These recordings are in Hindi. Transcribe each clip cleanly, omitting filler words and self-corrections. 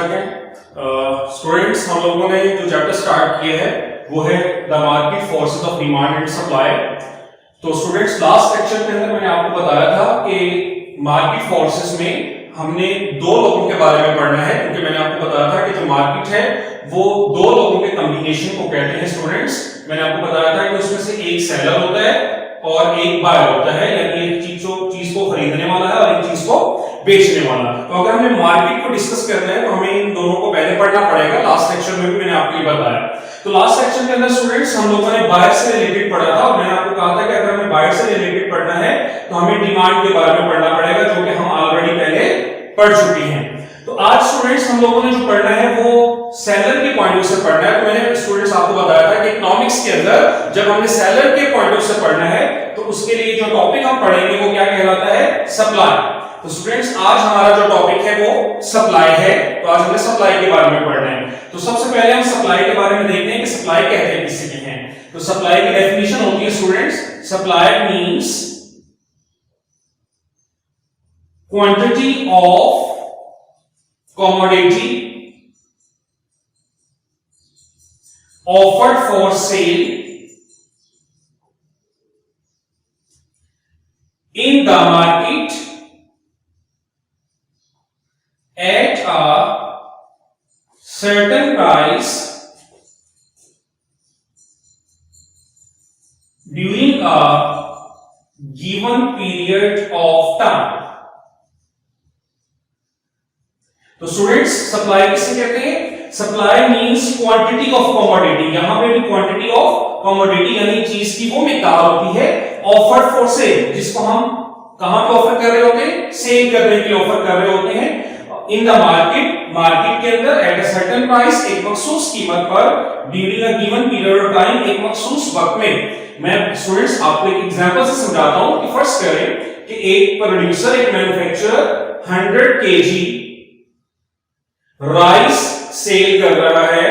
सेकंड। स्टूडेंट्स, हम लोगों ने जो चैप्टर स्टार्ट किया है वो है the market forces of demand and supply. तो स्टूडेंट्स, लास्ट लेक्चर के अंदर मैंने आपको बताया था कि मार्केट फोर्सेस में हमने दो लोगों के बारे में पढ़ना है, क्योंकि मैंने आपको बताया था कि जो मार्केट है वो दो लोगों के कॉम्बिनेशन को कहते हैं। स्टूडेंट्स, मैंने आपको बताया था कि उसमें से एक सेलर होता है और एक बायर होता है, यानी एक चीज को खरीदने वाला है और एक चीज को बेचने वाला। तो अगर हमें मार्केट को डिस्कस करना है तो हमें इन दोनों को पहले पढ़ना पड़ेगा। लास्ट लेक्चर में भी मैंने आपको ये बताया। तो लास्ट लेक्चर के अंदर स्टूडेंट्स हम लोगों ने बायर से रिलेटेड पढ़ा था और मैंने आपको कहा था कि अगर हमें बायर से रिलेटेड पढ़ना है तो हमें डिमांड के बारे में पढ़ना पड़ेगा, जो कि हम ऑलरेडी पहले पढ़ चुके हैं। तो आज स्टूडेंट्स हम लोगों ने जो पढ़ना है वो सेलर के पॉइंट ऑफ व्यू से पढ़ना है। तो मैंने स्टूडेंट्स आपको बताया था कि इकोनॉमिक्स के अंदर जब हमने सेलर के पॉइंट ऑफ व्यू से पढ़ना है तो उसके लिए जो टॉपिक हम पढ़ेंगे वो क्या कहलाता है? सप्लाई। तो स्टूडेंट्स, आज हमारा जो टॉपिक है वो सप्लाई है। तो आज हमने सप्लाई के बारे में पढ़ना है। तो सबसे पहले हम सप्लाई के बारे में देखते हैं कि सप्लाई कहते हैं किसे कहते हैं। तो सप्लाई की डेफिनेशन होती है students, supply means quantity of commodity offered for sale in the market at a certain price during a given period of time। तो स्टूडेंट्स, सप्लाई किसे कहते हैं? Supply means quantity of commodity. यहां पे भी क्वांटिटी ऑफ कमोडिटी यानी चीज की वो मिकदार होती है ऑफर्ड फॉर सेल, जिसको हम कहां पे ऑफर कर रहे होते हैं? सेल करने के लिए ऑफर कर रहे होते हैं इन द मार्केट, मार्केट के अंदर एट अ सर्टेन प्राइस, एक मखसूस कीमत पर, during a given period of time, एक मखसूस वक्त में। मैं स्टूडेंट्स आपको एक एग्जांपल से समझाता हूं कि फर्स्ट करें कि एक प्रोड्यूसर, एक मैन्युफैक्चरर 100 केजी राइस सेल कर रहा है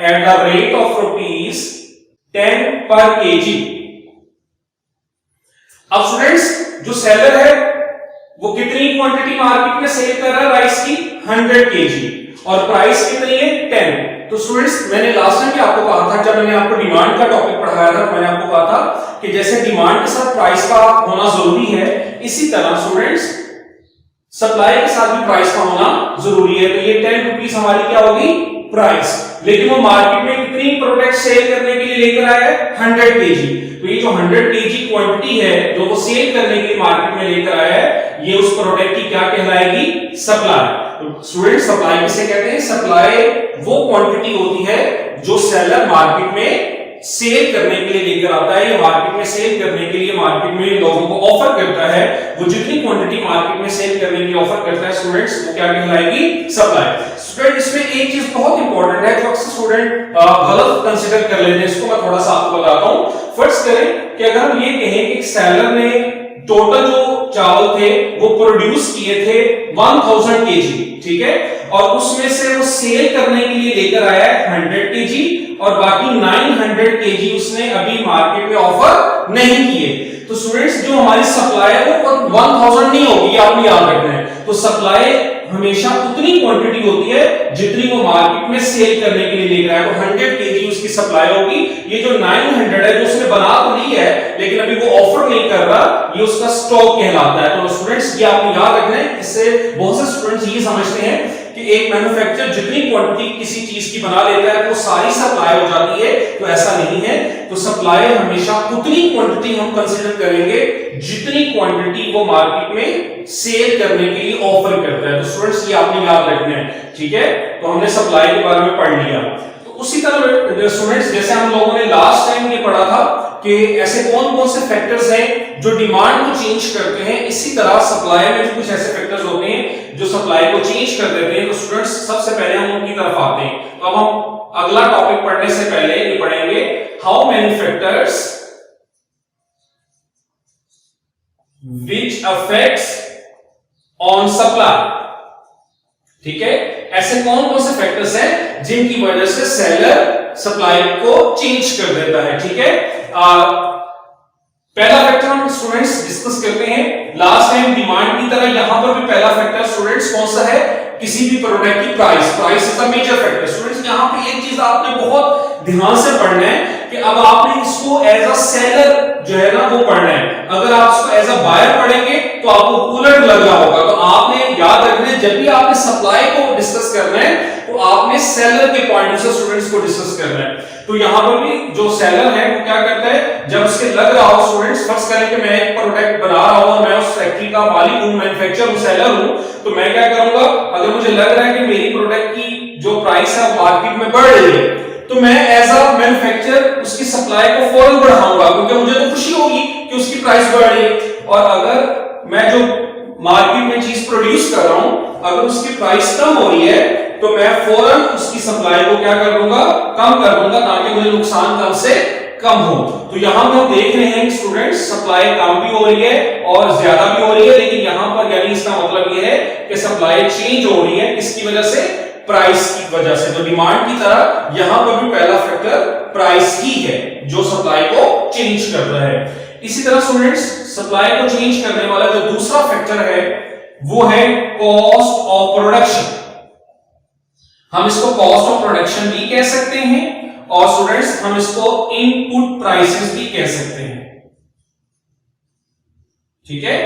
एट द रेट ऑफ ₹10 पर केजी। अब स्टूडेंट्स, जो सेलर है वो कितनी क्वांटिटी मार्केट में सेल कर रहा है राइस की? 100 केजी, और प्राइस कितनी है? 10। तो स्टूडेंट्स, मैंने लास्ट टाइम भी आपको कहा था, जब मैंने आपको डिमांड का टॉपिक पढ़ाया था, मैंने आपको कहा था कि जैसे डिमांड के साथ प्राइस का होना जरूरी है, इसी तरह स्टूडेंट्स सप्लाई के साथ भी प्राइस का होना जरूरी है। तो ये 10 रुपीस हमारी क्या होगी? प्राइस। लेकिन वो मार्केट में कितनी प्रोडक्ट सेल करने के लिए लेकर आया है? 100 केजी। तो ये जो 100 केजी क्वांटिटी है जो वो सेल करने के लिए मार्केट में लेकर आया है, ये उस प्रोडक्ट की क्या कहलाएगी? सप्लाई। तो स्टूडेंट, सप्लाई किसे कहते हैं? सप्लाई वो क्वांटिटी होती है जो सेलर मार्केट में सेल करने के लिए लेकर आता है, या मार्केट में सेल करने के लिए मार्केट में लोगों को ऑफर करता है। वो जितनी क्वांटिटी मार्केट में सेल करने के लिए ऑफर करता है स्टूडेंट्स, वो क्या कहलाएगी? सप्लाई। स्टूडेंट, इसमें एक चीज बहुत इंपॉर्टेंट है जो अक्सर स्टूडेंट गलत कंसीडर कर लेते हैं, इसको मैं थोड़ा सा आपको बताता हूं। फर्स्ट करें कि अगर हम ये कहें कि सेलर ने टोटल जो चावल थे वो प्रोड्यूस किए थे 1000 केजी, ठीक है, और उसमें से वो सेल करने के लिए लेकर आया है 100 केजी, और बाकी 900 केजी उसने अभी मार्केट में ऑफर नहीं किए। तो स्टूडेंट्स, जो हमारी सप्लाई है वो 1000 नहीं होगी, आपने याद रखना है। तो सप्लाई हमेशा उतनी क्वांटिटी होती है जितनी वो मार्केट में सेल करने के लिए लेकर आया। तो 100 केजी उसकी सप्लाई होगी। ये जो 900 है जो उसने बना तो ली है लेकिन अभी वो ऑफर नहीं कर रहा, ये उसका स्टॉक कहलाता है। तो स्टूडेंट्स, ये आपको याद रखना है। इससे बहुत से स्टूडेंट्स ये समझते हैं कि एक मैन्युफैक्चरर जितनी क्वांटिटी किसी चीज की बना लेता है वो सारी सप्लाई हो जाती है, तो ऐसा नहीं है। तो सप्लाई हमेशा उतनी क्वांटिटी हम कंसीडर करेंगे जितनी क्वांटिटी वो मार्केट में सेल करने के लिए ऑफर करता है। तो स्टूडेंट्स, ये आपने याद रखना है, ठीक है। तो हमने सप्लाई के बारे में पढ़ लिया। तो उसी तरह स्टूडेंट्स, जैसे हम लोगों ने लास्ट टाइम ये पढ़ा था कि ऐसे कौन कौन से फैक्टर्स हैं जो डिमांड को चेंज करते हैं, इसी तरह सप्लाई में भी कुछ ऐसे फैक्टर्स होते हैं जो सप्लाई को चेंज कर देते हैं। तो स्टूडेंट्स, सबसे पहले हम उनकी तरफ आते हैं। तो अब हम अगला टॉपिक पढ़ने से पहले ये पढ़ेंगे how many factors which affects on supply, ठीक है। ऐसे कौन कौन से फैक्टर्स हैं जिनकी वजह से सेलर सप्लाई को चेंज कर देता है, ठीक है। पहला फैक्टर हम स्टूडेंट्स डिस्कस करते हैं। लास्ट टाइम डिमांड की तरह यहां पर भी पहला फैक्टर स्टूडेंट्स कौन सा है? किसी भी प्रोडक्ट की price is the major factor. Students यहां पे एक चीज आपने बहुत ध्यान से पढ़ना है कि अब आपने इसको एज अ सेलर जो है ना वो पढ़ना है। अगर आप इसको एज अ बायर पढ़ेंगे तो आपको उलट लग रहा होगा। तो आपने याद रखना है जब भी आपने सप्लाई को डिस्कस करना है तो आपने सेलर के पॉइंट से स्टूडेंट्स को डिस्कस करना है। तो यहां पर भी जो सेलर है वो क्या करता है, जब उसके लग रहा हो स्टूडेंट्स, फर्स्ट करें कि मैं एक प्रोडक्ट बना रहा हूं, मैं उस फैक्ट्री का मालिक हूं, मैन्युफैक्चरर हूं, सेलर हूं, तो मैं क्या करूंगा, अगर मुझे लग रहा है कि मेरी प्रोडक्ट की जो प्राइस है मार्केट में बढ़ रही है तो मैं एज अ मैन्युफैक्चरर उसकी सप्लाई को फौरन बढ़ाऊंगा, क्योंकि मुझे तो खुशी होगी कि उसकी प्राइस बढ़ रही है। और अगर मैं जो मार्केट में चीज प्रोड्यूस कर रहा हूं अगर उसकी प्राइस कम हो रही है तो मैं फौरन उसकी सप्लाई को क्या कर दूंगा, कम कर दूंगा, ताकि मुझे नुकसान कम से कम हो। तो यहां पर देख रहे हैं स्टूडेंट्स सप्लाई कम भी हो रही है और ज्यादा भी हो रही है, लेकिन यहां पर यानी इसका मतलब यह है कि सप्लाई चेंज हो रही है, किसकी वजह से, प्राइस की वजह से। तो डिमांड की तरह यहां पर भी पहला फैक्टर प्राइस ही है जो सप्लाई को चेंज करता है। इसी तरह स्टूडेंट्स सप्लाई को चेंज करने वाला जो दूसरा फैक्टर है वो है कॉस्ट ऑफ प्रोडक्शन। हम इसको कॉस्ट ऑफ प्रोडक्शन भी कह सकते हैं और स्टूडेंट्स हम इसको इनपुट प्राइसेस भी कह सकते हैं। ठीक है,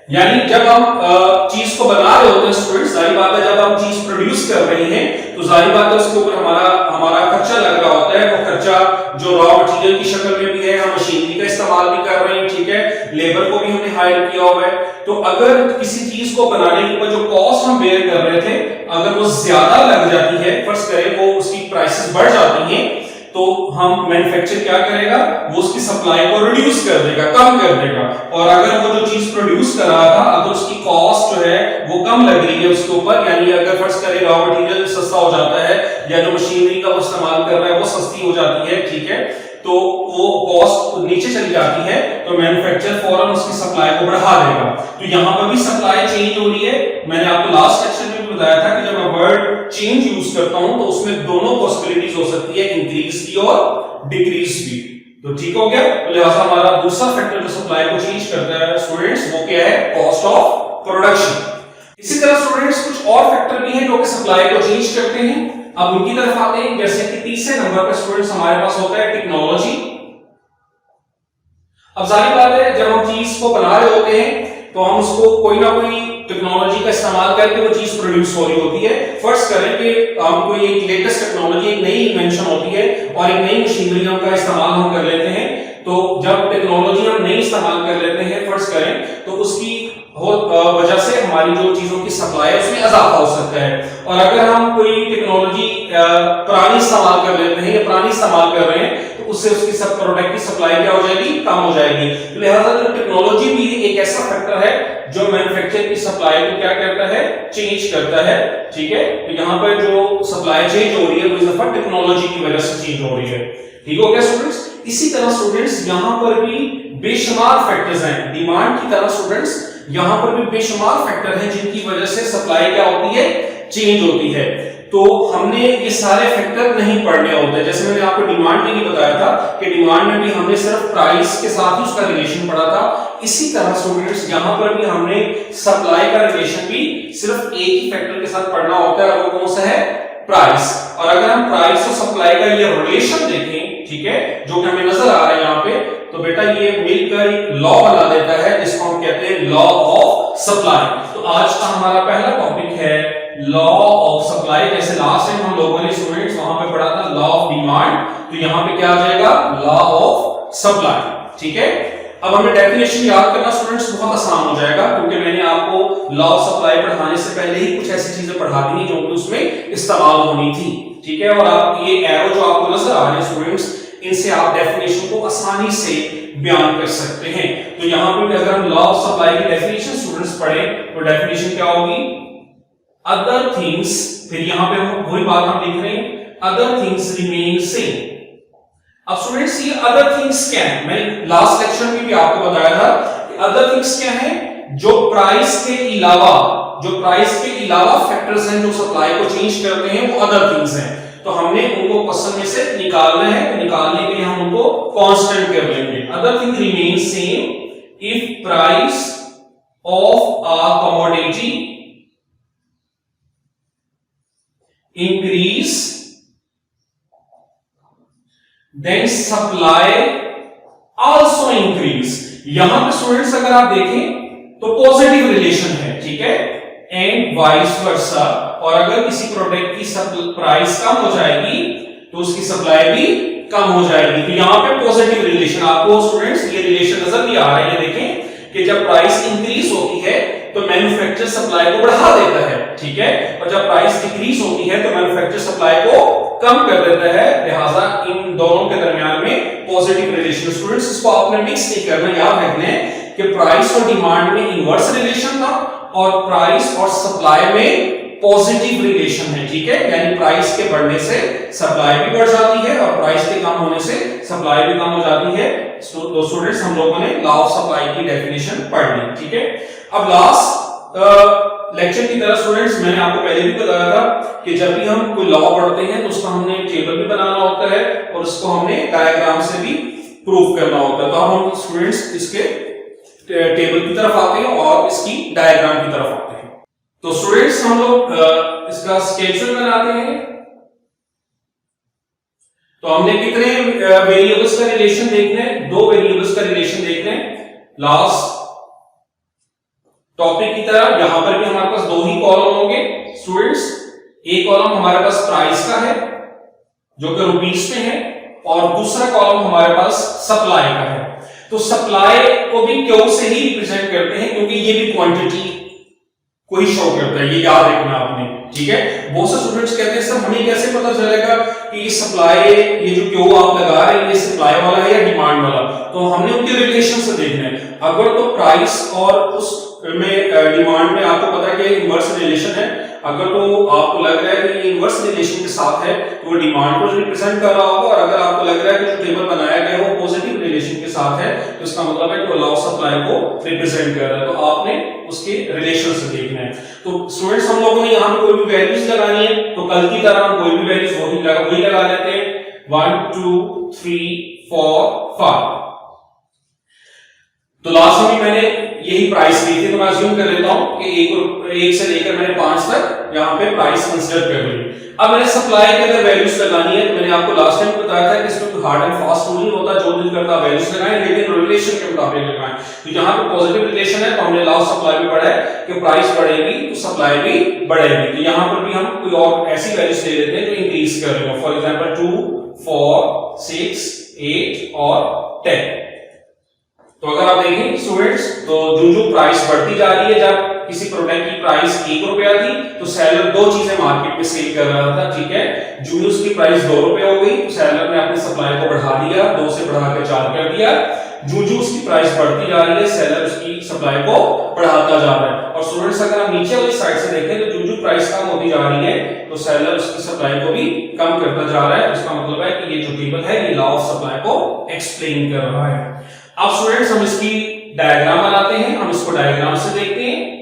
यानी जब हम चीज को बना रहे होते हैं स्टूडेंट्स, जाहिर बात है जब हम चीज प्रोड्यूस कर रहे हैं तो जाहिर बात है उसके ऊपर हमारा खर्चा लग रहा होता है। वो खर्चा जो रॉ मटेरियल की शक्ल में भी है, हम मशीनरी का इस्तेमाल भी कर रहे हैं, ठीक है, लेबर को भी हमने हायर किया हुआ है। तो अगर किसी चीज को बनाने के ऊपर जो कॉस्ट हम बेयर कर रहे थे अगर वो ज्यादा लग जाती है, फर्स्ट करें वो उसकी प्राइसेस बढ़ जाती हैं, तो हम मैन्युफैक्चर क्या करेगा, वो उसकी सप्लाई को रिड्यूस कर देगा, कम कर देगा। और अगर वो जो चीज प्रोड्यूस कर रहा था अगर उसकी कॉस्ट जो है वो कम लग रही है उसके ऊपर, यानी अगर फर्स्ट करें रॉ मटेरियल सस्ता हो जाता है या जो मशीनरी का वो इस्तेमाल कर रहा है वो सस्ती हो जाती है, ठीक है, तो वो कॉस्ट नीचे चली जाती है, तो मैन्युफैक्चरर फौरन उसकी सप्लाई को बढ़ा देगा। तो यहां पर भी सप्लाई चेंज हो रही है। मैंने आपको लास्ट लेक्चर में भी बताया था कि जब मैं वर्ड चेंज यूज करता हूं तो उसमें दोनों पॉसिबिलिटीज हो सकती है, इंक्रीज की और डिक्रीज की। तो ठीक हो गया, तो लिहाजा हमारा दूसरा फैक्टर जो सप्लाई को चेंज करता है स्टूडेंट्स वो क्या है, कॉस्ट ऑफ प्रोडक्शन। इसी तरह स्टूडेंट्स कुछ और फैक्टर भी हैं जो कि सप्लाई को चेंज करते हैं। अब उनकी तरफ आते हैं, जैसे कि तीसरे नंबर पर स्टूडेंट्स हमारे पास होता है टेक्नोलॉजी। अब जाहिर बात है जब हम चीज को बना रहे होते हैं तो हम उसको कोई ना कोई टेक्नोलॉजी का इस्तेमाल करके वो चीज प्रोड्यूस हो रही होती है। फर्स्ट करें कि हम कोई एक लेटेस्ट टेक्नोलॉजी, एक नई इन्वेंशन होती है और एक नई मशीनरी का इस्तेमाल हम कर लेते हैं। तो जब टेक्नोलॉजी हम नई इस्तेमाल कर लेते हैं फर्स्ट करें तो उसकी वजह से हमारी जो चीजों की सप्लाई है उसमें इजाफा हो सकता है। और अगर हम कोई टेक्नोलॉजी पुरानी इस्तेमाल कर लेते हैं या पुरानी इस्तेमाल कर रहे हैं तो उससे उसकी सब प्रोडक्ट की सप्लाई क्या हो जाएगी, कम हो जाएगी। लिहाजा जो टेक्नोलॉजी भी एक ऐसा फैक्टर है जो मैन्युफैक्चर की सप्लाई को क्या करता है, चेंज करता है, ठीक है। तो यहाँ पर जो सप्लाई चेंज हो रही है वो इस दफा टेक्नोलॉजी की वजह से चेंज हो रही है। ठीक हो गया स्टूडेंट्स। इसी तरह स्टूडेंट्स यहाँ पर भी बेशुमार फैक्टर्स हैं, डिमांड की तरह स्टूडेंट्स यहां पर भी बेशुमार फैक्टर हैं जिनकी वजह से सप्लाई क्या होती है, चेंज होती है। तो हमने ये सारे फैक्टर नहीं पढ़ने होते। जैसे मैंने आपको डिमांड में ही बताया था कि डिमांड में भी हमने सिर्फ प्राइस के साथ ही उसका रिलेशन पढ़ा था। इसी तरह स्टूडेंट्स यहां पर भी हमने सप्लाई का रिलेशन भी सिर्फ एक ही फैक्टर के साथ पढ़ना होता है, वो कौन सा है, प्राइस। और अगर हम प्राइस और सप्लाई का ये रिलेशन देखें, ठीक है, जो कि हमें नजर आ रहा है यहाँ पे, तो बेटा ये मिलकर एक लॉ बना देता है जिसको हम कहते हैं लॉ ऑफ सप्लाई। तो आज का हमारा पहला टॉपिक है लॉ ऑफ सप्लाई। जैसे लास्ट टाइम हम लोगों ने स्टूडेंट्स वहां पे पढ़ा था लॉ ऑफ डिमांड, तो यहाँ पे क्या आ जाएगा, लॉ ऑफ सप्लाई, ठीक है। अब हमें डेफिनेशन याद करना स्टूडेंट्स बहुत आसान हो जाएगा, क्योंकि मैंने आपको लॉ ऑफ सप्लाई पढ़ाने से पहले ही कुछ ऐसी चीजें पढ़ा दी जो कि उसमें इस्तेमाल होनी थी, ठीक है। और आप ये एरो जो आपको नजर आ रहे हैं स्टूडेंट्स, इनसे आप डेफिनेशन को आसानी से बयान कर सकते हैं। तो यहां पे अगर हम लॉ ऑफ सप्लाई की डेफिनेशन स्टूडेंट्स पढ़ें तो डेफिनेशन क्या होगी, अदर थिंग्स, फिर यहां पे वही बात हम लिख रहे हैं, अदर थिंग्स रिमेन सेम। अब स्टूडेंट्स ये अदर थिंग्स क्या है, मैंने लास्ट लेक्चर में भी आपको बताया था कि अदर थिंग्स क्या है, जो प्राइस के अलावा फैक्टर्स हैं जो सप्लाई को चेंज करते हैं वो अदर थिंग्स हैं। तो हमने उनको क्वेश्चन में से निकालना है, तो निकालने के लिए हम उनको कांस्टेंट कर लेंगे। Other thing remain same if price of a commodity increase, then supply also increase। यहां पे स्टूडेंट्स अगर आप देखें तो पॉजिटिव रिलेशन है, ठीक है, एंड वाइस वर्सा। और अगर किसी प्रोडक्ट की प्राइस कम हो जाएगी तो उसकी सप्लाई भी कम हो जाएगी। तो यहां पे पॉजिटिव रिलेशन आपको स्टूडेंट्स ये रिलेशन नजर नहीं आ रहा है। ये देखें कि जब प्राइस इंक्रीज होती है तो मैन्युफैक्चर सप्लाई को बढ़ा देता है, ठीक है, और जब प्राइस डिक्रीज होती है तो मैन्युफैक्चर सप्लाई को कम कर देता है। लिहाजा इन दोनों के दरमियान में पॉजिटिव रिलेशन। स्टूडेंट्स इसको आपने मिक्स नहीं करना, याद रखना है कि प्राइस और डिमांड में इनवर्स रिलेशन था और प्राइस और सप्लाई में पॉजिटिव रिलेशन है, ठीक है, यानी प्राइस के बढ़ने से सप्लाई भी बढ़ जाती है और प्राइस के कम होने से सप्लाई भी कम हो जाती है। तो स्टूडेंट्स हम लोगों ने लॉ ऑफ सप्लाई की डेफिनेशन पढ़ ली, ठीक है। अब लास्ट लेक्चर की तरह स्टूडेंट्स मैंने आपको पहले भी बताया था कि जब भी हम कोई लॉ पढ़ते हैं तो उसका हमने टेबल भी बनाना होता है और उसको हमने डायग्राम से भी प्रूव करना होता है। तो अब हम स्टूडेंट्स इसके टेबल की तरफ आते हैं और इसकी डायग्राम की तरफ आते हैं। तो स्टूडेंट्स हम लोग इसका स्केड्यूल बनाते हैं। तो हमने कितने वेरिएबल्स का रिलेशन देखना है? 2 वेरिएबल्स का रिलेशन देखना है। लास्ट टॉपिक की तरह यहां पर भी हमारे पास 2 ही कॉलम होंगे स्टूडेंट्स। एक कॉलम हमारे पास प्राइस का है जो कि रुपीस में है और दूसरा कॉलम हमारे पास सप्लाई का है। तो सप्लाई को भी क्यू से ही रिप्रेजेंट करते हैं क्योंकि ये भी क्वांटिटी को ही शो करता है, ये याद रखना आपने, ठीक है। बहुत से स्टूडेंट्स कहते हैं सर हमें कैसे पता चलेगा कि ये सप्लाई, ये जो क्यू आप लगा रहे हैं ये सप्लाई वाला है या डिमांड वाला? तो हमने उनके रिलेशन से देखना है। अगर तो प्राइस और उस में डिमांड में आपको पता है कि इनवर्स रिलेशन है, अगर तो आपको लग रहा है कि ये इनवर्स रिलेशन के साथ है तो वो डिमांड को रिप्रेजेंट कर रहा होगा, और अगर आपको लग रहा है कि जो टेबल बनाया गया है वो पॉजिटिव रिलेशन के साथ है तो इसका मतलब है कि वो लॉ ऑफ सप्लाई को रिप्रेजेंट कर रहा है। तो आपने उसके रिलेशन से देखना है। तो स्टूडेंट्स हम लोगों ने यहाँ पे कोई भी वैल्यूज लगानी है तो कल की तरह हम कोई भी वैल्यूज वही लगा लेते हैं। 1 2 3 4 5। तो लास्ट में भी मैंने यही प्राइस ली थी तो मैं अज्यूम कर लेता हूं कि एक से लेकर मैंने 5 तक यहां पे प्राइस कंसीडर कर ली। अब मैंने सप्लाई के अंदर वैल्यूज लगानी है तो मैंने आपको लास्ट टाइम बताया था कि इसमें कोई हार्ड एंड फास्ट रूल नहीं होता, जो दिल करता वैल्यूज लगाएं लेकिन रिलेशन के मुताबिक लगाएं। तो यहां पे पॉजिटिव रिलेशन है तो हमने लॉ ऑफ सप्लाई भी पढ़ा है कि प्राइस बढ़ेगी तो सप्लाई भी बढ़ेगी। तो यहां पर भी हम कोई और ऐसी वैल्यूज ले लेते हैं जो इंक्रीज कर रहे हो। फॉर एग्जांपल 2 4 6 8 और 10। तो अगर आप देखें स्टूडेंट्स तो जो प्राइस बढ़ती जा रही है, जब किसी प्रोडक्ट की प्राइस 1 रुपया थी तो सेलर 2 चीजें मार्केट में सेल कर रहा था, ठीक है। जो उसकी प्राइस 2 रुपए हो गई तो सेलर ने अपनी सप्लाई को बढ़ा दिया, 2 से बढ़ाकर 4 कर दिया। जो उसकी प्राइस बढ़ती जा रही है सेलर उसकी सप्लाई को बढ़ाता जा रहा है। और स्टूडेंट्स अगर आप नीचे वाली साइड से देखें तो जो प्राइस कम होती जा रही है तो सेलर उसकी सप्लाई को भी कम करता जा रहा है। इसका मतलब है कि ये जो टेबल है ये लॉ ऑफ सप्लाई को एक्सप्लेन कर रहा है। अब स्टूडेंट्स हम इसकी डायग्राम बनाते हैं, हम इसको डायग्राम से देखते हैं।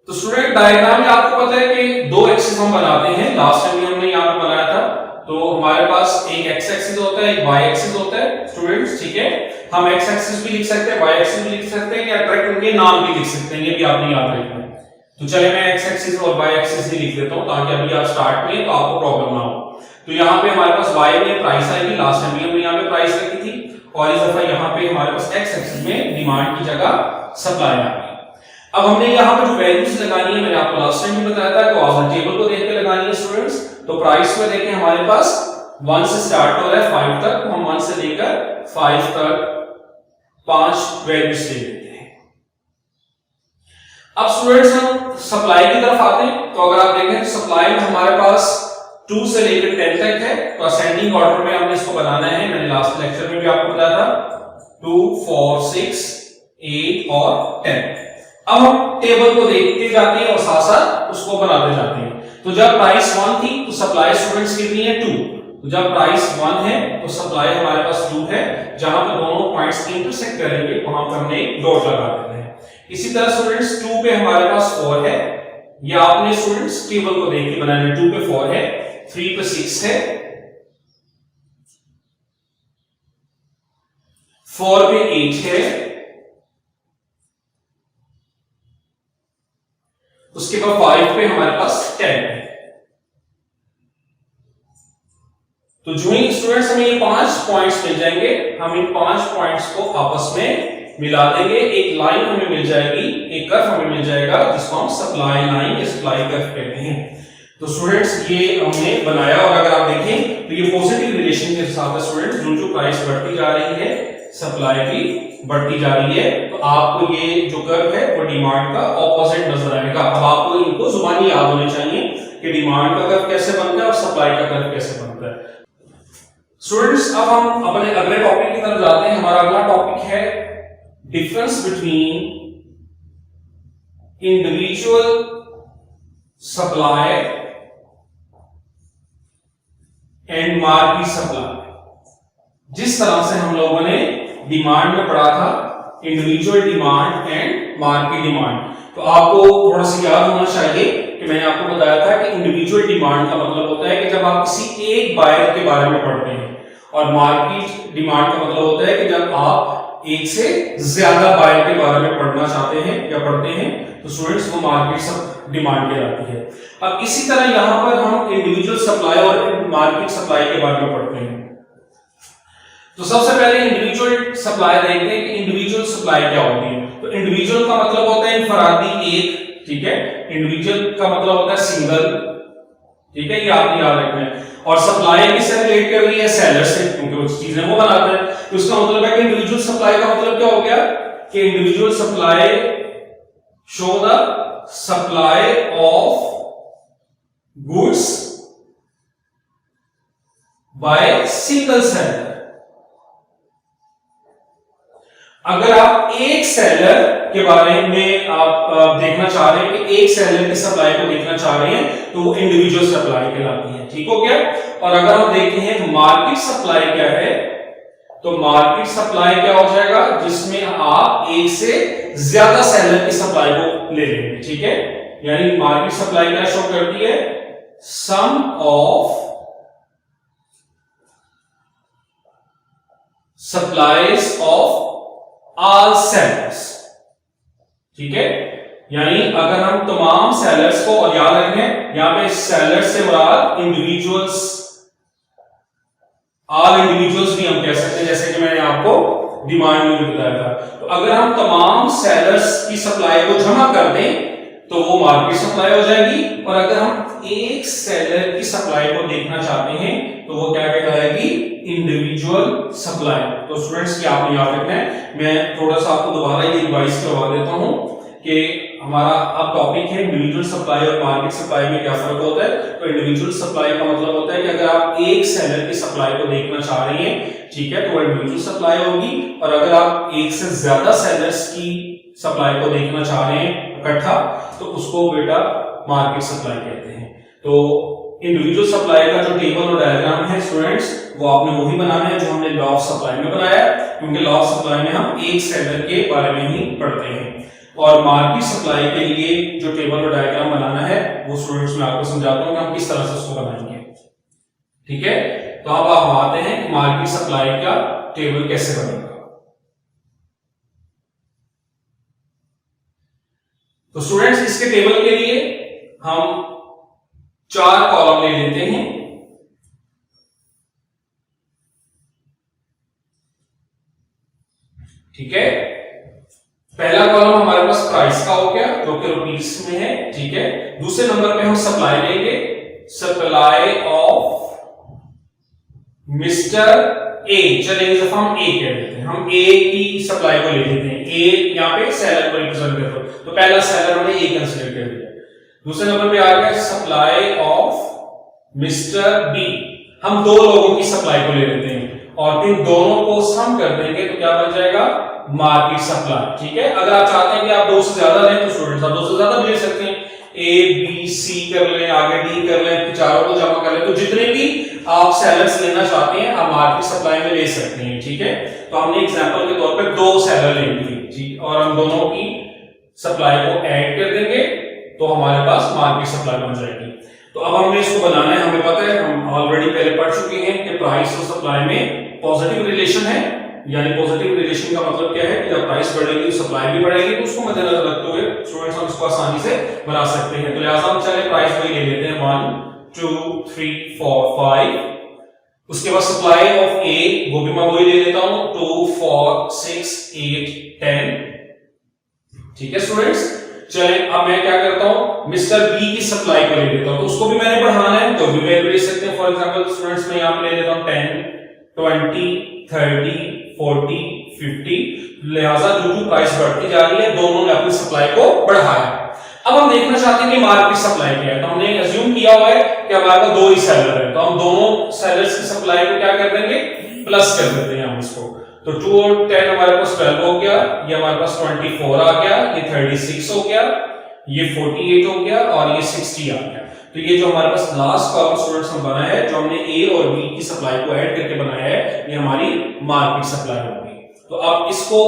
तो स्टूडेंट डायग्राम में आपको पता है कि 2 एक्सिस हम बनाते हैं, लास्ट टाइम भी हमने यहां पे बनाया था। तो हमारे पास एक एक्स एक्सिस होता है, एक वाई एक्सिस होता है स्टूडेंट्स, ठीक है। हम एक्स एक्सिस भी लिख सकते हैं, वाई एक्सिस भी लिख सकते हैं, या ट्रैक उनके नाम भी लिख सकते हैं, ये भी आपने याद रखना है। तो चलिए मैं एक्स एक्सिस और वाई एक्सिस ही लिख देता हूं ताकि अभी आप स्टार्ट में तो आपको प्रॉब्लम ना हो। तो यहाँ पे हमारे पास y में प्राइस आएगी, लास्ट टाइम भी हमने यहाँ पे प्राइस रखी थी, और इस दफा यहाँ पे हमारे पास x एक्सिस में डिमांड की जगह सप्लाई आ गई। अब हमने यहाँ पे जो वैल्यूज लगानी है मैंने आपको लास्ट टाइम भी बताया था कि ऑर्डर टेबल को देख के लगानी है स्टूडेंट्स। तो प्राइस में देखें हमारे पास 1 से स्टार्ट हो रहा है 5 तक, हम 1 से लेकर 5 तक 5 वैल्यूज ले लेते हैं। अब स्टूडेंट्स हम सप्लाई की तरफ आते हैं। तो अगर आप देखें तो सप्लाई में हमारे पास 2 से लेकर 10 तक है, तो असेंडिंग ऑर्डर में हमने इसको बनाना है। मैंने लास्ट लेक्चर में भी आपको बताया था 2 4 6 8 और 10। अब हम टेबल को देखते जाते हैं और साथ साथ उसको बनाते जाते हैं। तो जब प्राइस 1 थी तो सप्लाई स्टूडेंट्स कितनी है 2। तो जब प्राइस 1 है तो सप्लाई हमारे पास 2 है। जहां पर दोनों पॉइंट्स इंटरसेक्ट करेंगे वहां पर हमने एक डॉट लगा देना है। इसी तरह स्टूडेंट्स 2 पे हमारे पास 4 है, या आपने स्टूडेंट्स टेबल को देख के बनाना है। 2 पे 4 है, 3 पे 6 है, 4 पे 8 है। उसके बाद 5 पे हमारे पास 10 है। तो जो ही स्टूडेंट्स हमें ये 5 पॉइंट्स मिल जाएंगे, हम इन 5 पॉइंट्स को आपस में मिला देंगे, एक लाइन हमें मिल जाएगी, एक कर्व हमें मिल जाएगा जिसको हम सप्लाई लाइन या सप्लाई कर्व कहते हैं। तो स्टूडेंट्स ये हमने बनाया, और अगर आप देखें तो ये पॉजिटिव रिलेशन के साथ है स्टूडेंट्स, जो प्राइस बढ़ती जा रही है सप्लाई भी बढ़ती जा रही है, तो आपको ये जो कर्व है वो डिमांड का ऑपोजिट नजर आएगा। अब आपको इनको जुबानी याद होने चाहिए कि डिमांड का कर्व कैसे बनता है और सप्लाई का कर्व कैसे बनता है। स्टूडेंट्स अब हम अपने अगले टॉपिक की तरफ जाते हैं। हमारा अगला टॉपिक है difference between individual supply and market supply. जिस तरह से हम लोगों ने डिमांड में पढ़ा था individual demand and market demand, तो आपको थोड़ा सा याद होना चाहिए कि मैंने आपको बताया था कि इंडिविजुअल डिमांड का मतलब होता है कि जब आप किसी एक बायर के बारे में पढ़ते हैं, और मार्केट डिमांड का मतलब होता है कि जब आप एक से ज्यादा बायर के बारे में पढ़ना चाहते हैं या पढ़ते हैं, तो स्टूडेंट्स वो मार्केट सब डिमांड कहलाती है। अब इसी तरह यहां पर हम इंडिविजुअल सप्लाई और मार्केट सप्लाई के बारे में पढ़ते हैं। तो सबसे पहले इंडिविजुअल सप्लाई देखते हैं कि इंडिविजुअल सप्लाई क्या होती है। तो इंडिविजुअल का मतलब होता है इनफरादी, एक, ठीक है। इंडिविजुअल का मतलब होता है सिंगल, ठीक है, ये आपने याद रखना है। और सप्लाई किससे रिलेट कर रही है? सेलर से, क्योंकि वो चीजें वो बनाते हैं। तो इसका मतलब है कि इंडिविजुअल सप्लाई का मतलब क्या हो गया कि individual supply show the supply of goods by single seller. अगर आप एक सेलर के बारे में आप देखना चाह रहे हैं कि एक सेलर की सप्लाई को देखना चाह रहे हैं, तो वो इंडिविजुअल सप्लाई कहलाती है, ठीक हो गया। और अगर हम देखते हैं मार्केट सप्लाई क्या है, तो मार्केट सप्लाई क्या हो जाएगा, जिसमें आप एक से ज्यादा सेलर की सप्लाई को ले लेंगे, ठीक है। यानी मार्केट सप्लाई क्या शो करती है? Sum of supplies of all sellers, ठीक है। यानी अगर हम तमाम सेलर्स को, और याद रखें यहां पे सेलर्स से मुराद इंडिविजुअल्स, ऑल इंडिविजुअल्स भी हम कह सकते हैं, जैसे कि मैंने आपको डिमांड में भी बताया था। तो अगर हम तमाम सेलर्स की सप्लाई को जमा कर दें तो वो मार्केट सप्लाई हो जाएगी, और अगर हम एक सेलर की सप्लाई को देखना चाहते हैं तो वो क्या कहलाएगी? Individual supply. तो स्टूडेंट्स क्या आपने याद रखना है, मैं थोड़ा सा आपको दोबारा ये रिवाइज करवा देता हूं कि हमारा अब टॉपिक है इंडिविजुअल सप्लाई और मार्केट सप्लाई में क्या फर्क होता है। तो इंडिविजुअल सप्लाई का मतलब होता है कि अगर आप एक सेलर की सप्लाई को देखना चाह रहे हैं, ठीक है, तो वो इंडिविजुअल सप्लाई होगी। और अगर आप एक से ज्यादा सेलर्स की सप्लाई को देखना चाह रहे हैं इकट्ठा, तो उसको बेटा मार्केट सप्लाई कहते हैं। तो इंडिविजुअल सप्लाई का जो टेबल और डायग्राम है स्टूडेंट्स, वो आपने वही बनाना है जो हमने लॉ ऑफ सप्लाई में बनाया, क्योंकि लॉ ऑफ सप्लाई में हम एक सेलर के बारे में ही पढ़ते हैं। और मार्केट सप्लाई के लिए जो टेबल और डायग्राम बनाना है वो स्टूडेंट्स मैं आपको समझाता हूं कि हम किस तरह से उसको बनाएंगे, ठीक है। तो अब आप आते हैं कि मार्केट सप्लाई का टेबल कैसे बनेगा। तो स्टूडेंट्स इसके टेबल के लिए हम 4 कॉलम ले लेते हैं, ठीक है। पहला कॉलम हमारे पास प्राइस का हो गया जो कि रुपीस में है, ठीक है। दूसरे नंबर पे हम सप्लाई लेंगे, सप्लाई ऑफ मिस्टर ए। चलिए इस हम ए कह देते हैं, हम ए की सप्लाई को ले लेते हैं। ए यहां पे सेलर को रिप्रेजेंट करता है, तो पहला सेलर हमने ए कंसीडर कर लिया। दूसरे नंबर पे आ गया सप्लाई ऑफ मिस्टर बी। हम 2 लोगों की सप्लाई को ले लेते हैं और इन दोनों को सम कर देंगे तो क्या बन जाएगा? मार्केट सप्लाई, ठीक है। अगर आप चाहते हैं कि आप 2 से ज्यादा लें तो स्टूडेंट्स आप 2 से ज्यादा भी ले सकते हैं, ए बी सी कर लें, आगे डी कर लें, चारों को जमा कर लें। तो जितने भी आप सेलर्स लेना चाहते हैं आप मार्केट सप्लाई में ले सकते हैं, ठीक है। तो हमने एग्जांपल के तौर पे 2 सेलर ले लिए, ठीक, और हम दोनों की सप्लाई को ऐड कर देंगे तो हमारे पास मार्केट सप्लाई बन जाएगी। तो अब हमें इसको बनाना है, हमें पता है, हम ऑलरेडी पहले पढ़ चुके हैं कि प्राइस और सप्लाई में पॉजिटिव रिलेशन है, यानी पॉजिटिव रिलेशन का मतलब क्या है कि जब प्राइस बढ़ेगी तो सप्लाई भी बढ़ेगी, तो उसको मद्देनजर रखते हुए स्टूडेंट्स हम इसको आसानी से बना सकते हैं। तो लिहाजा हम चले प्राइस वही ले लेते हैं 1 2 3 4 5। उसके बाद सप्लाई ऑफ ए वो भी मैं वही ले लेता हूं 2 4 6 8 10। ठीक है स्टूडेंट्स, चलें अब मैं क्या करता हूं मिस्टर बी की सप्लाई को ले लेता हूं, तो उसको भी मैंने बढ़ाना है तो भी वैल्यू ले सकते हैं। फॉर एग्जांपल स्टूडेंट्स मैं यहां पे ले लेता हूं 10 20 30 40 50। लिहाजा जो जो प्राइस बढ़ती जा रही है दोनों ने अपनी सप्लाई को बढ़ाया। अब हम देखना चाहते हैं कि मार्केट सप्लाई क्या है, तो हमने अज्यूम किया हुआ है कि हमारे पास दो ही सेलर है, तो हम दोनों सेलर्स की सप्लाई को क्या कर देंगे प्लस कर देते हैं हम इसको। तो 2 और 10 हमारे पास 12 हो गया, ये हमारे पास 24 आ गया, ये 36 हो गया, ये 48 हो गया और ये 60 आ गया। तो ये जो हमारे पास लास्ट कॉलम स्टूडेंट्स हम बनाया है, जो हमने ए और बी की सप्लाई को ऐड करके बनाया है, ये हमारी मार्केट सप्लाई होगी। तो अब इसको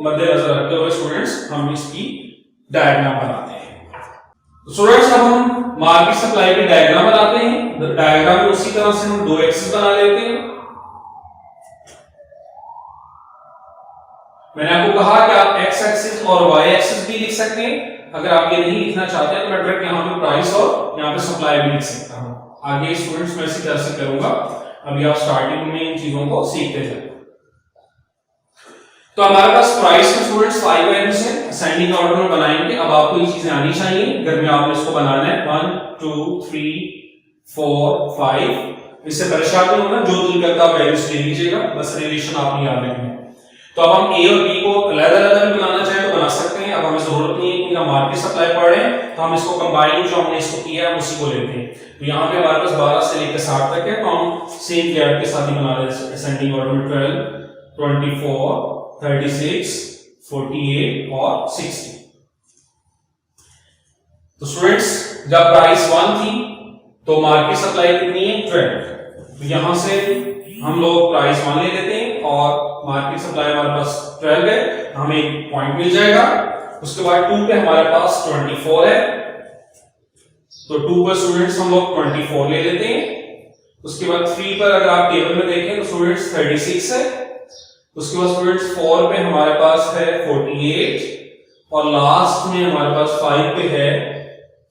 मद्देनजर रखते हुए स्टूडेंट्स हम इसकी डायग्राम बनाते हैं। स्टूडेंट्स अब हम मार्केट सप्लाई की डायग्राम बनाते हैं। डायग्राम में उसी तरह से हम दो एक्सिस बना लेते हैं। मैंने आपको कहा कि आप एक्स एक्सिस और वाई एक्सिस भी लिख सकते हैं। अगर आप ये नहीं लिखना चाहते तो मैं डायरेक्ट यहां पे प्राइस और यहां पे सप्लाई भी लिख सकता हूं। आगे स्टूडेंट्स मैं इसी तरह से करूंगा, अभी आप स्टार्टिंग में इन चीजों को सीखते जाएं। तो हमारे पास प्राइस में स्टूडेंट्स 5 वैल्यूज हैं, असेंडिंग ऑर्डर में बनाएंगे। अब आपको ये चीजें आनी चाहिए, घर में आपने इसको बनाना है 1 2 3 4 5। इससे परेशान नहीं होना, जो दिल करता आप वैल्यूज ले लीजिएगा, बस रिलेशन आपने याद रखनी है। तो अब हम ए और बी को अलग-अलग भी बनाना चाहे तो बना सकते हैं। अब हमें जरूरत नहीं है क्योंकि हम मार्केट सप्लाई पढ़ रहे हैं, तो हम इसको कंबाइन जो हमने इसको किया है उसी को लेते हैं। तो यहाँ पे हमारे पास 12 से लेकर 60 तक है, तो हम सेम गैप के साथ ही बना रहे हैं असेंडिंग ऑर्डर में 12 24 36 48 और 60। तो स्टूडेंट्स जब प्राइस 1 थी तो मार्केट सप्लाई कितनी है 12। तो यहां से हम लोग प्राइस 1 ले लेते हैं और मार्केट सप्लाई हमारे पास 12 है, हमें एक पॉइंट मिल जाएगा। उसके बाद 2 पे हमारे पास 24 है, तो 2 पर स्टूडेंट्स हम लोग 24 ले लेते हैं। उसके बाद 3 पर अगर आप टेबल में देखें तो स्टूडेंट्स 36 है। उसके बाद स्टूडेंट्स 4 पे हमारे पास है 48 और लास्ट में हमारे पास 5 पे है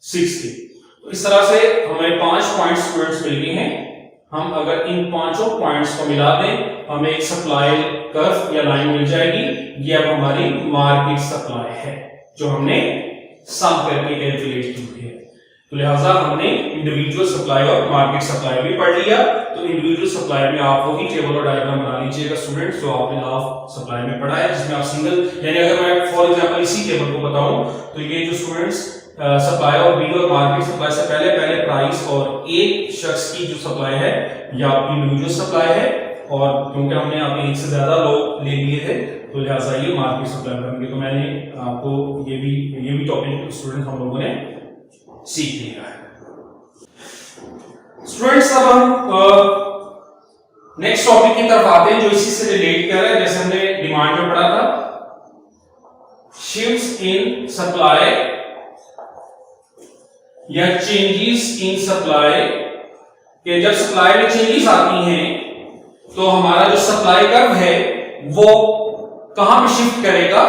60। तो इस तरह से हमें 5 पॉइंट स्टूडेंट्स मिल गए हैं। हम अगर इन पांचों पॉइंट्स को मिला दें हमें एक सप्लाई कर्व या लाइन मिल जाएगी। ये अब हमारी मार्केट सप्लाई है जो हमने सम करके कैलकुलेट की है। तो लिहाजा हमने इंडिविजुअल सप्लाई और मार्केट सप्लाई भी पढ़ लिया। तो इंडिविजुअल सप्लाई में आप वही टेबल और डायग्राम बना लीजिएगा स्टूडेंट्स जो आपने लास्ट सप्लाई में पढ़ा है, जिसमें आप सिंगल यानी अगर मैं फॉर एग्जांपल इसी टेबल को बताऊं तो ये जो स्टूडेंट्स सप्लाई और बी और मार्केट सप्लाई से पहले प्राइस और एक शख्स की जो सप्लाई है या आपकी इंडिविजुअल सप्लाई है, और क्योंकि हमने यहाँ पे एक से ज्यादा लोग ले लिए थे तो लिहाजा ये मार्केट सप्लाई करेंगे। तो मैंने आपको ये भी टॉपिक स्टूडेंट हम लोगों ने सीख लिया है। स्टूडेंट्स अब हम नेक्स्ट टॉपिक की तरफ आते हैं जो इसी से रिलेट कर रहा है। जैसे हमने डिमांड में पढ़ा था शिफ्ट्स इन सप्लाई या चेंजेस इन सप्लाई, कि जब सप्लाई में चेंजेस आती हैं तो हमारा जो सप्लाई कर्व है वो कहां पे शिफ्ट करेगा।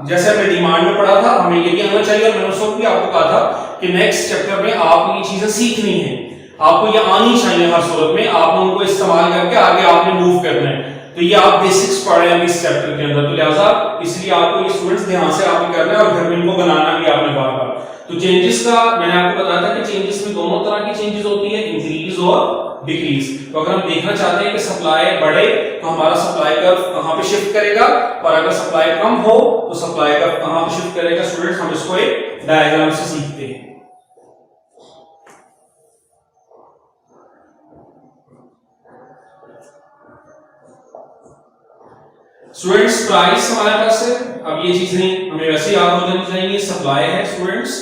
जैसे हमने डिमांड में पढ़ा था हमें ये भी आना चाहिए, और मैंने उस वक्त भी आपको कहा था कि नेक्स्ट चैप्टर में आपको ये चीजें सीखनी है, आपको ये आनी चाहिए हर सूरत में, आपने उनको इस्तेमाल करके आगे आपने मूव करना है। तो ये आप बेसिक्स पढ़ रहे हैं इस चैप्टर के अंदर, तो लिहाजा इसलिए आपको ये स्टूडेंट्स ध्यान से आपने करना है और घर में इनको बनाना भी आपने बार बार। तो चेंजेस का मैंने आपको बताया था कि चेंजेस में दोनों तरह की चेंजेस होती है, इंक्रीज और डिक्रीज। तो अगर हम देखना चाहते हैं कि सप्लाई बढ़े तो हमारा सप्लाई कर्व कहां पे शिफ्ट करेगा, और अगर सप्लाई कम हो तो सप्लाई कर्व कहां पे शिफ्ट करेगा। स्टूडेंट्स हम इसको एक डायग्राम से सीखते हैं। स्टूडेंट्स प्राइस हमारे पास है, अब ये चीजें हमें वैसे याद हो जानी चाहिए। सप्लाई है स्टूडेंट्स,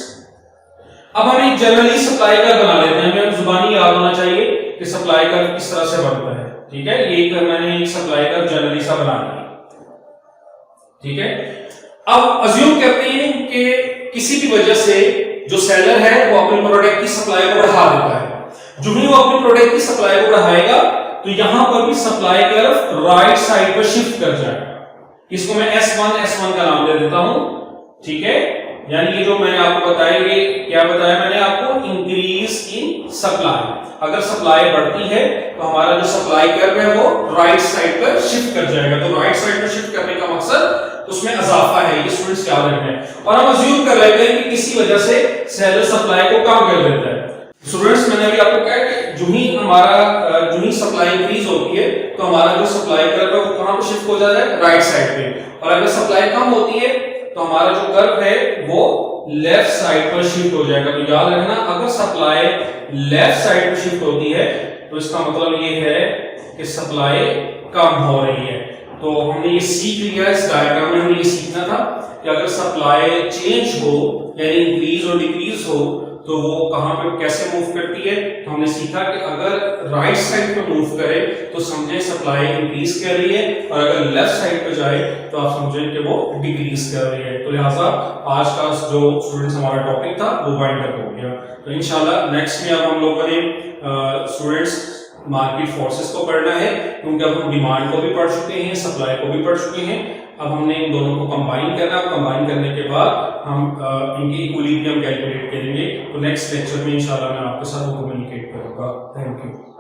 अब हम एक जनरली सप्लाई कर्व बना लेते हैं, हमें जुबानी याद होना चाहिए कि सप्लाई कर्व किस तरह से बनता है। ठीक है, ये मैंने एक सप्लाई कर्व जनरली सा बना लिया। ठीक है, अब अज्यूम करते हैं कि किसी भी वजह से जो सेलर है वो अपने प्रोडक्ट की सप्लाई को बढ़ा देता है। जो भी वो अपने प्रोडक्ट की सप्लाई को बढ़ाएगा तो यहां पर भी सप्लाई कर्व राइट साइड पर शिफ्ट कर जाएगा। इसको मैं S1 का नाम दे देता हूं, ठीक है। यानी ये जो मैंने आपको बताया, ये क्या बताया मैंने आपको, इंक्रीज इन सप्लाई। अगर सप्लाई बढ़ती है तो हमारा जो सप्लाई कर्व है वो राइट साइड पर शिफ्ट कर जाएगा। तो राइट साइड पर शिफ्ट करने का मकसद उसमें इजाफा है, ये स्टूडेंट्स याद रखें। और हम अज्यूम कर लेते हैं कि किसी वजह से सेलर सप्लाई को कम कर देता है। स्टूडेंट्स मैंने अभी आपको कहा कि जो ही सप्लाई इंक्रीज होती है तो हमारा जो सप्लाई कर्व है वो कहां पे शिफ्ट हो जाता है, राइट साइड पे। और अगर सप्लाई कम होती है तो हमारा जो कर्व है वो लेफ्ट साइड पर शिफ्ट हो जाएगा। तो याद रखना, अगर सप्लाई लेफ्ट साइड पर शिफ्ट होती है तो इसका मतलब ये है कि सप्लाई कम हो रही है। तो हमने ये सीख लिया, इस डायग्राम में हमें ये सीखना था कि अगर सप्लाई चेंज हो यानी इंक्रीज और डिक्रीज हो तो वो कहां पे कैसे मूव करती है। तो हमने सीखा कि अगर राइट साइड पे मूव करे तो समझे सप्लाई इंक्रीज कर रही है, और अगर लेफ्ट साइड पे जाए तो आप समझें कि वो डिक्रीज कर रही है। तो लिहाजा आज का जो स्टूडेंट्स हमारा टॉपिक था वो वाइंड अप हो गया। तो इंशाल्लाह नेक्स्ट में अब हम लोगों ने स्टूडेंट्स मार्केट फोर्सेस को पढ़ना है, क्योंकि अब हम डिमांड को भी पढ़ चुके हैं, सप्लाई को भी पढ़ चुके हैं। अब हमने इन दोनों को कंबाइन करना है। कंबाइन करने के बाद हम इनकी इक्विलिब्रियम कैलकुलेट करेंगे। तो नेक्स्ट लेक्चर में इंशाल्लाह मैं आपके साथ वो कम्युनिकेट करूंगा। Thank you.